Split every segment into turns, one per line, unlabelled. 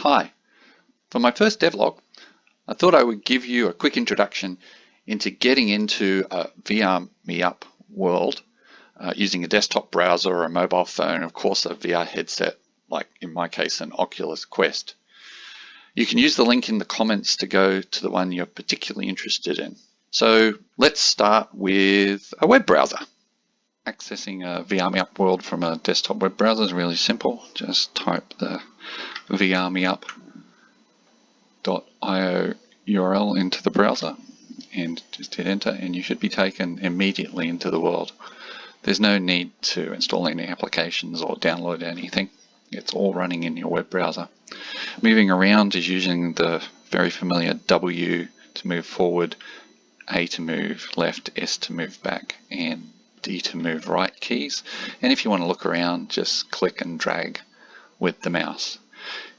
Hi, for my first devlog, I thought I would give you a quick introduction into getting into a VRMeUp world using a desktop browser or a mobile phone, of course a VR headset, like in my case an Oculus Quest. You can use the link in the comments to go to the one you're particularly interested in. So let's start with a web browser. Accessing a VRMeUp world from a desktop web browser is really simple. Just type the VRMeUp.io URL into the browser and just hit enter, and you should be taken immediately into the world. There's no need to install any applications or download anything. It's all running in your web browser. Moving around is using the very familiar W to move forward, A to move left, S to move back, and D to move right keys. And if you want to look around, just click and drag with the mouse.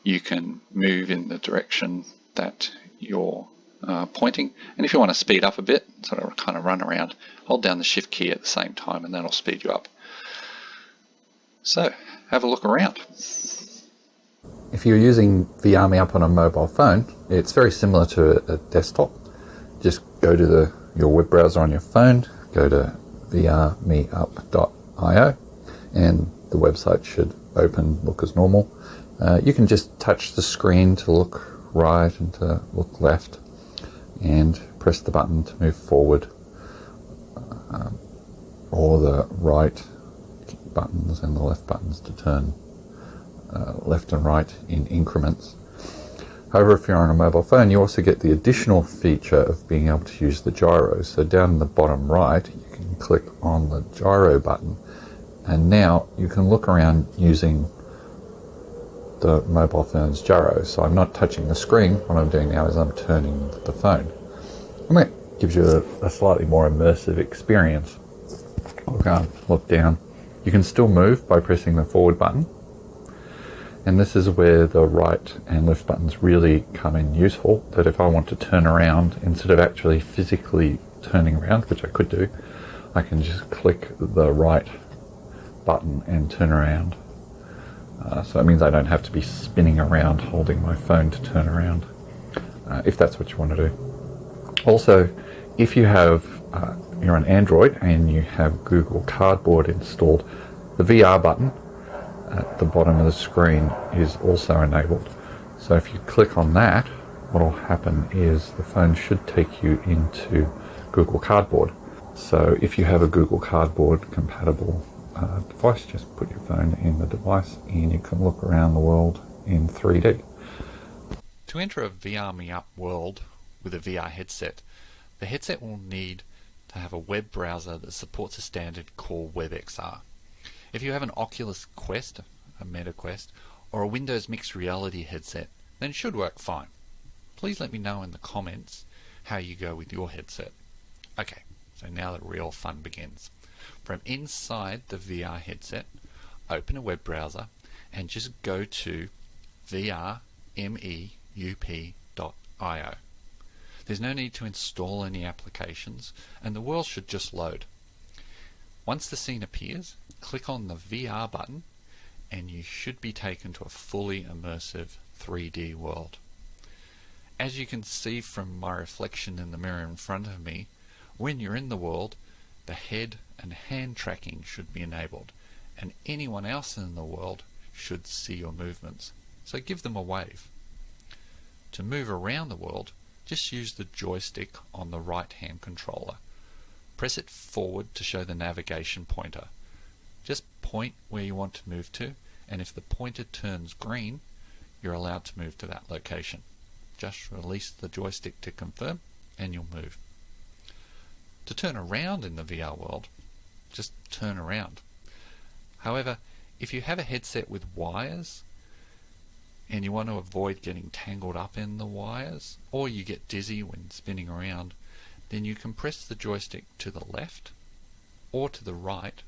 You can move in the direction that you're pointing, and if you want to speed up a bit, sort of kind of run around, hold down the shift key at the same time and that'll speed you up. So have a look around.
If you're using VRMeUp on a mobile phone, it's very similar to a desktop. Just go to your web browser on your phone, go to VRMeUp.io, and the website should open, look as normal. You can just touch the screen to look right and to look left, and press the button to move forward, or the right buttons and the left buttons to turn left and right in increments. However, if you're on a mobile phone, you also get the additional feature of being able to use the gyro. So down in the bottom right, you can click on the gyro button, and now you can look around using the mobile phone's gyro. So I'm not touching the screen. What I'm doing now is I'm turning the phone. And that gives you a slightly more immersive experience. Look up, look down. You can still move by pressing the forward button. And this is where the right and left buttons really come in useful, that if I want to turn around, instead of actually physically turning around, which I could do, I can just click the right button and turn around. So it means I don't have to be spinning around holding my phone to turn around, if that's what you want to do. Also, if you have you're on Android and you have Google Cardboard installed, the VR button at the bottom of the screen is also enabled. So if you click on that, what will happen is the phone should take you into Google Cardboard. So if you have a Google Cardboard compatible device, just put your phone in the device and you can look around the world in 3D.
To enter a VRMeUp world with a VR headset, the headset will need to have a web browser that supports a standard called WebXR. If you have an Oculus Quest, a Meta Quest, or a Windows mixed reality headset, then it should work fine. Please let me know in the comments how you go with your headset. Okay, so now the real fun begins. From inside the VR headset, open a web browser and just go to VRMeUp.io. There's no need to install any applications, and the world should just load. Once the scene appears, click on the VR button and you should be taken to a fully immersive 3D world. As you can see from my reflection in the mirror in front of me, when you're in the world, the head and hand tracking should be enabled, and anyone else in the world should see your movements, so give them a wave. To move around the world, just use the joystick on the right hand controller. Press it forward to show the navigation pointer. Just point where you want to move to, and if the pointer turns green, you're allowed to move to that location. Just release the joystick to confirm and you'll move. To turn around in the VR world, just turn around. However, if you have a headset with wires and you want to avoid getting tangled up in the wires, or you get dizzy when spinning around, then you can press the joystick to the left or to the right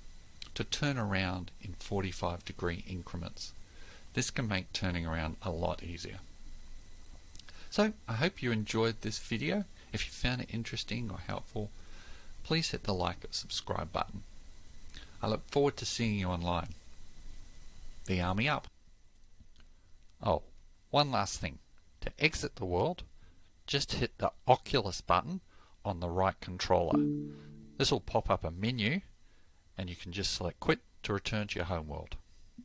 to turn around in 45-degree increments. This can make turning around a lot easier. So I hope you enjoyed this video. If you found it interesting or helpful, please hit the like or subscribe button. I look forward to seeing you online. VRMeUp. Oh, One last thing. To exit the world, just hit the Oculus button on the right controller. This will pop up a menu and you can just select Quit to return to your home world.